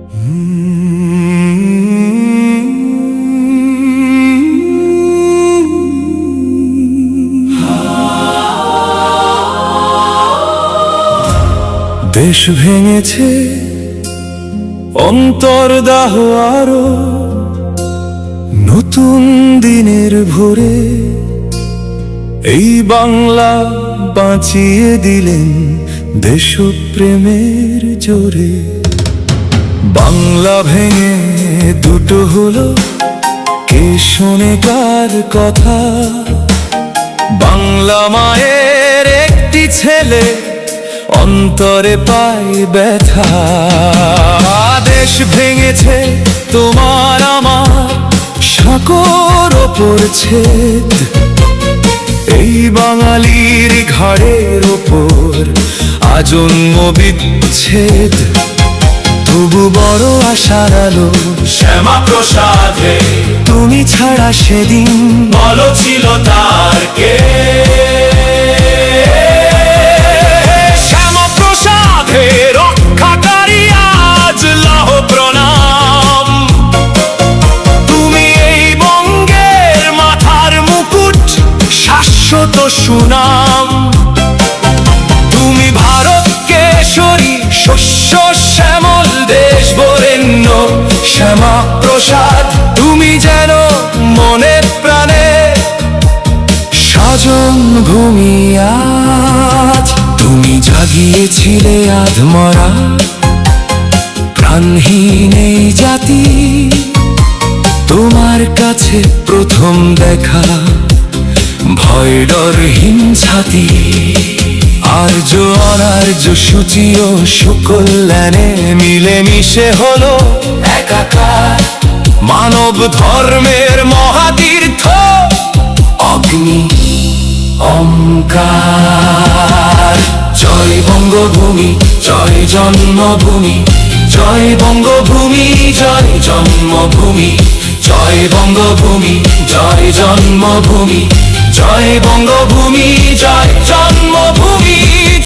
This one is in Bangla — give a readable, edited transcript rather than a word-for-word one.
দেশ ভেঙেছে অন্তর্দাহ আরো নতুন দিনের ভোরে, এই বাংলা বাঁচিয়ে দিলেন দেশপ্রেমের জোরে। বাংলা ভেঙে দুটো হলো, কে শোনে কার কথা? বাংলা মায়ের একটি ছেলে অন্তরে পাই ব্যথা। দেশ ভেঙেছে তোমার আমার সাঁকোর ওপর ছেদ, এই বাঙালির ঘাড়ের ওপর আজন্ম বিচ্ছেদ। তবু বড় আশার আলো শ্যামা প্রসাদে, তুমি ছাড়া সেদিন বলো ছিল তার কে? শ্যামা প্রসাদে রক্ষাকারী আজ লাহ প্রণাম। তুমি এই বঙ্গের মাথার মুকুট, শাশ্বত সুনাম। তুমি ভারত কেশরী, শস্য শ্যামল দেশ বরেণ্য শ্যামা প্রসাদ। তুমি যেন মনে প্রাণে স্বজন ভূমি আজ। তুমি জাগিয়েছিলে আধমরা প্রাণহীন এই জাতি, তোমার কাছে প্রথম দেখা ভয় ডরহীন ছাতি। আর্য অনার্য সূচি ও সুকল্যাণে মিলেমিশে হলো একাকার মানব ধর্মের মহাতীর্থ অগ্নি ওমকার। জয় বঙ্গভূমি, জয় জন্মভূমি, জয় বঙ্গভূমি, জয় জন্মভূমি। জয় বঙ্গভূমি, জয় জন্মভূমি, জয় বঙ্গভূমি, জয় জন্মভূমি।